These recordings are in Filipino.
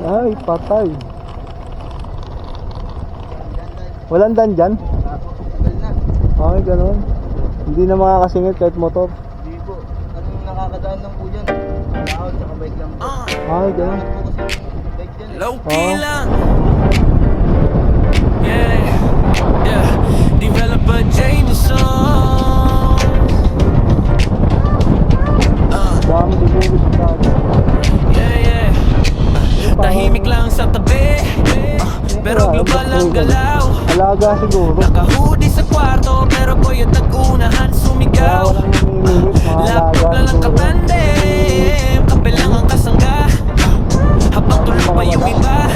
Ay, patay. Walang daan dyan? Ay, ganun. Hindi na makakasingit kahit motor. Hindi po. Anong nakakadaan lang po dyan? Tao, tsaka bike lang po. Ay, ganun. Bike dyan eh. Low-key lang. Yeah, yeah. Developer Jameson. Dami siguro sa dati. Yeah, yeah. Tahimik lang sa tabi, pero global ang galaw. Alaga siguro. Nakahudi sa kwarto, pero boy at nag-unahan sumigaw. Laptop lang ang kapandem, kape lang ang kasangga. Habang tulog pa yung iba,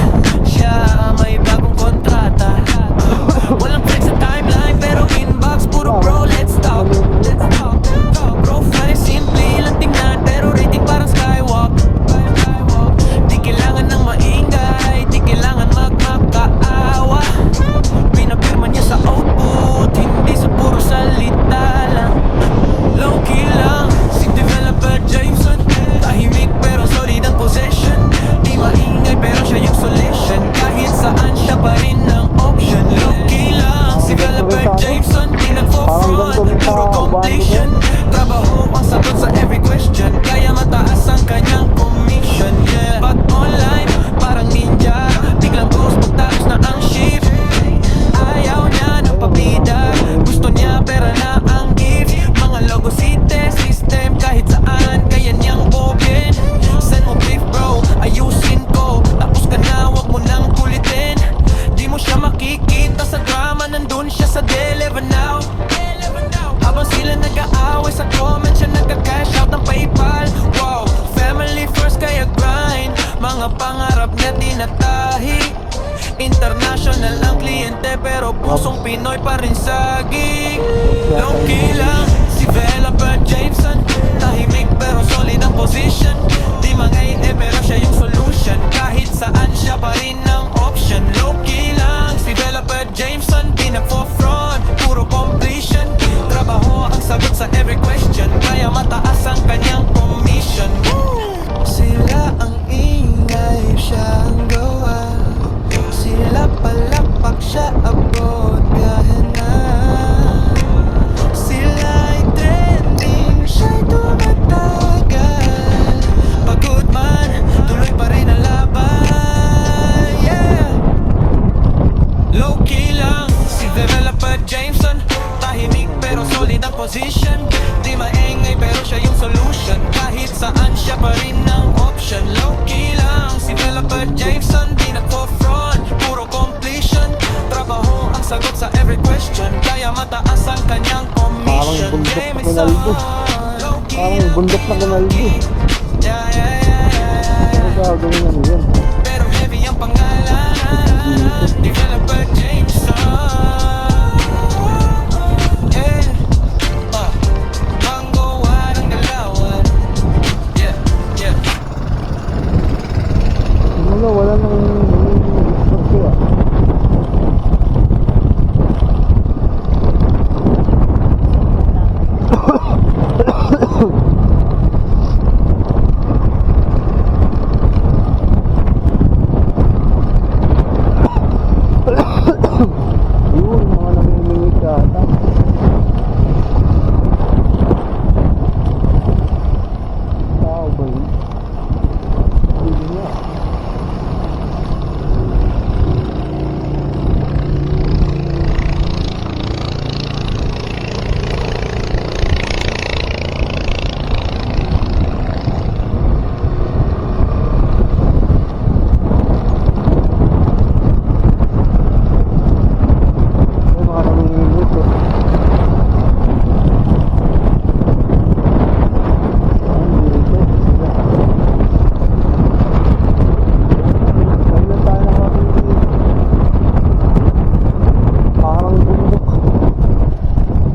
siya may bagong kontrata. Walang flex sa timeline, pero inbox puro bro, let's talk. Let's talk. Profile simple lang tingnan, pero rating parang skywalk. Di kailangan ng maingay, di kailangan magmakaawa. Pinapirma niya sa output, hindi sa puro salita lang. Low-key lang, si Developer Jameson. Tahimik pero solid ang possession. Di maingay pero siya yung solution. Kahit saan siya pa rin ang option. Low-key lang, si Developer Jameson. Di nagpo-front, puro completion. Trabaho ang sagot sa every question, kaya mataas ang kanyang commission. Yeah, pag online, parang ninja. Biglang ghost pagtapos na ang shift. Ayaw niya ng pabida, gusto niya pera na ang gift. Mga logo city system, kahit saan kaya niyang open. Send mo beef bro, ayusin ko. Tapos ka na, wag mo nang kulitin. Di mo siya makikita sa drama, nandun siya sa deliver now. Habang sila nag-aaway sa comment, siya nagka-cash out ng PayPal. Wow, family first kaya grind. Mga pangarap niya tinatahi. International ang kliyente pero pusong Pinoy pa rin saging. Low-key lang, si Developer Jameson. Tahimik pero solid ang position. Di mangay pero siya yung solution. Kahit saan siya pa rin ang option. Low-key lang, si Developer Jameson. Di nagpo-front, puro completion. Trabaho ang sagot sa every question, kaya mataas ang kanyang commission. Sila ang ingay, siya ang gawa. Sila palapak, siya abot, biyahe na. Sila ay trending, siya'y tumatagal. Pagod man, tuloy pa rin ang laban. Yeah. Low-key lang, si Developer Jameson. Tahimik pero solid ang position. Di maingay pero siya yung solution. Kahit saan siya pa rin ang option. Low-key lang, si Developer Jameson. Di nagpo-front, puro completion. Trabaho ang sagot sa every question, kaya mataas ang kanyang commission. Parang bundok na Ronaldo. Yeah, yeah, yeah, yeah. Ano gagawin naman yun? Pero heavy ang pangalan, Developer Jameson. Wala nang kaya. Yun, mga namimingit yata. Tao ba yun? Hindi niya.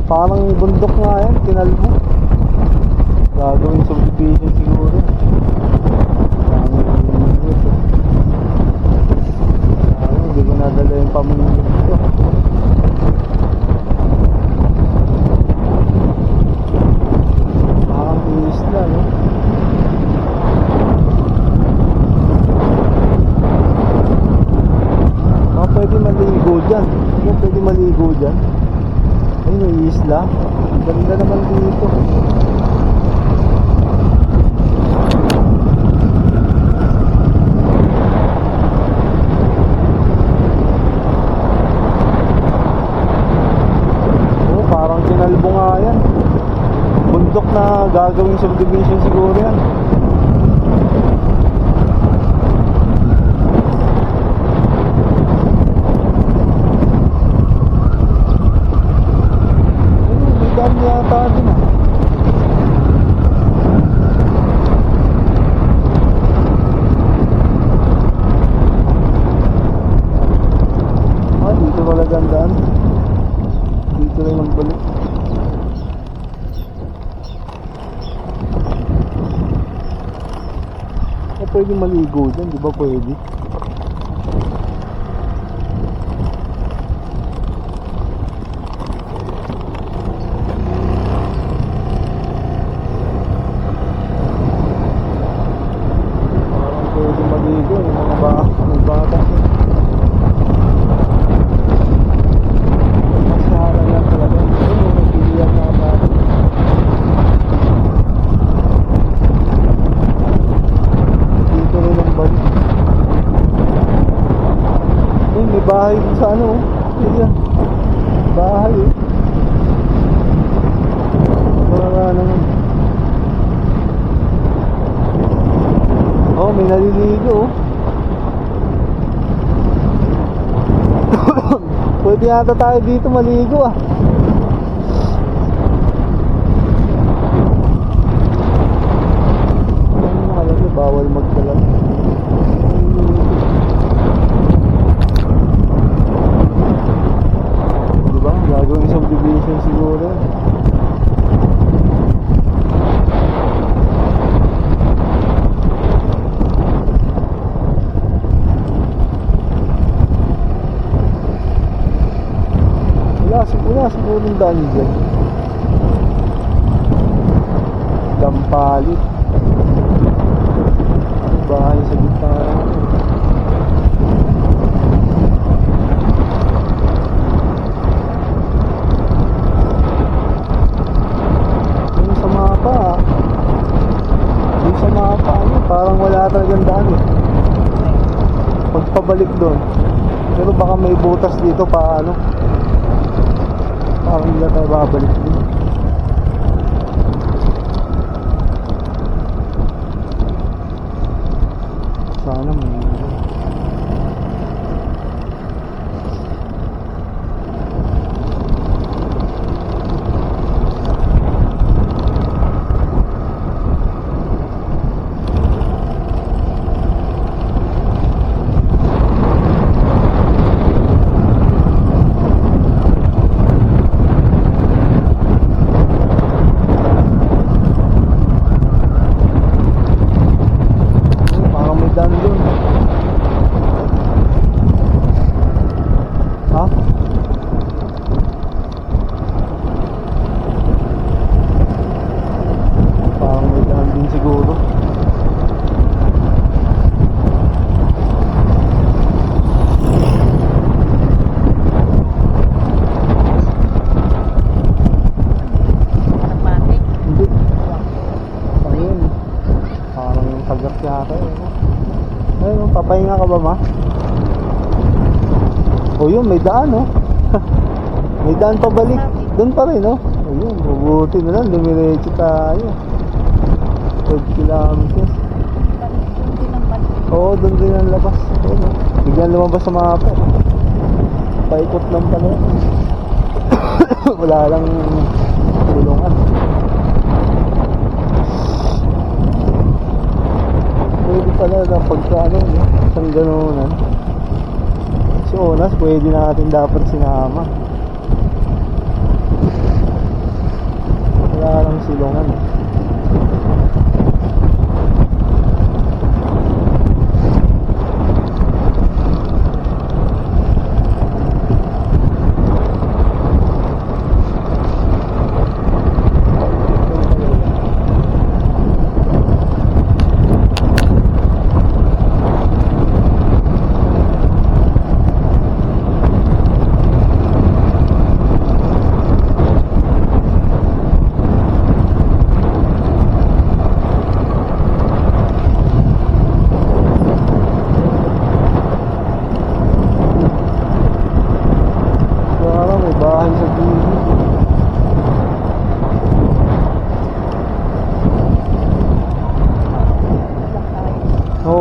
Parang bundok nga yan, kinalbo. Gagawin subdivision siguro. Hindi ko nadala yung pamumulit ko. Parang isla, no? ganda. Ang ganda naman dito. Oh, parang kinalbo nga yan. Bundok na gagawing subdivision siguro yan. Dami yata din ah. Dito pala gandaan. Dito rin ang balik. Pwede maligo dyan, di ba pwede? Bahay sa ano, yan. Bahay eh. Wala naman. Oh, may naliligo oh. Pwede yata tayo dito maligo ah. Alam niyo, bawal magkalat. Gagawin subdivision siguro. Wala siguro yung daan dyan. Dampalit. Bahay sa gitna. Parang wala talagang daan eh. Pagpabalik doon. Pero baka may butas dito pa ano. Parang hindi na tayo babalik din. Sana may papahinga ka ba ma? O yun, may daan oh. May daan pabalik. Doon pa rin oh. Ayun, mabuti na lang, dumiretso tayo. 12 kilometers. Oo, doon din ang labas. Ayun, oh. Bigyan lumabas sa mapa. Paikot lang pala. Wala lang tulungan. Pwede pala na pagka ano, isang ganunan. Si Onas, pwede natin dapat sinama. Wala lang silungan.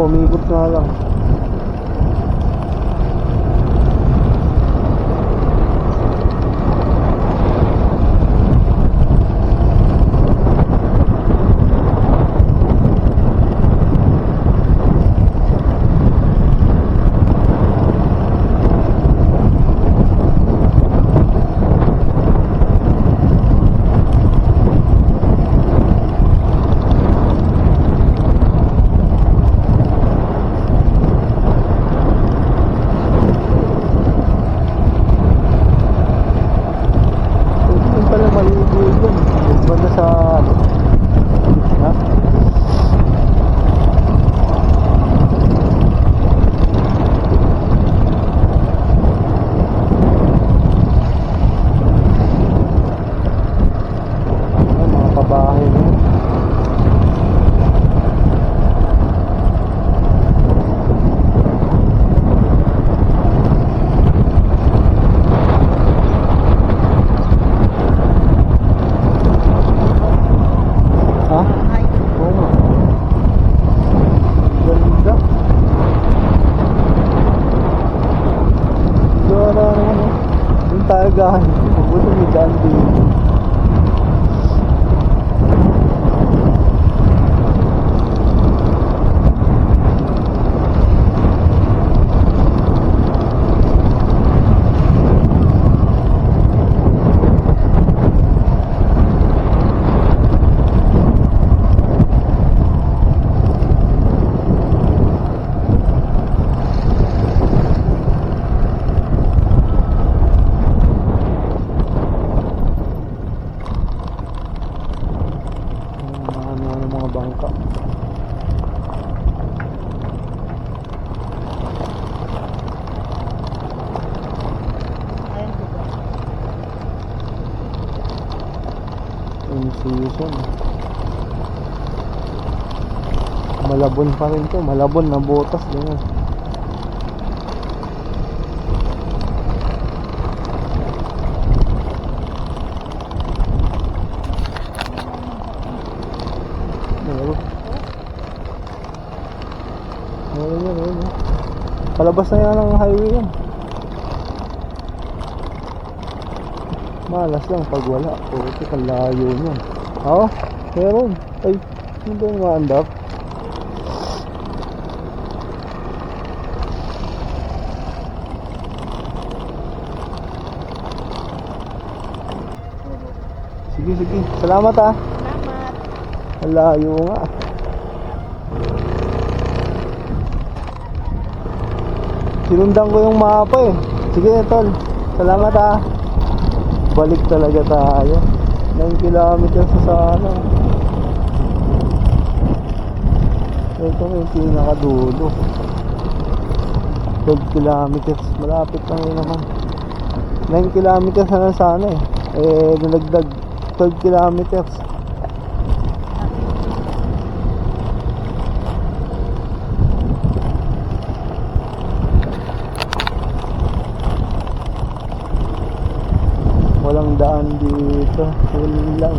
umikot nga lang. Yung pala maligo yun. Banda sa ha? Ayan, mga pabahay na yun. Ha? Oo nga. Ganda. Ganda naman eh. Doon tayo gahan. Mabuti may daan din. Ano mga bangka. In season. Malabon pa rin to. Malabon na butas din yan. Ayun. Palabas na yan ang highway yan. Malas lang pag wala. Puti ka layo niyan. Oo, meron. Ay, hindi ba yung maandap? Sige. Salamat ah. Salamat. Ang layo nga. Sinundan ko yung mapa eh. Sige tol, salamat ah. Balik talaga tayo. 9 kilometers sa sana. Ito na yung pinakadulo. 12 kilometers. Malapit lang yun naman. 9 kilometers na lang sana eh. Nalagdag 12 kilometers. Walang daan dito. Full lang.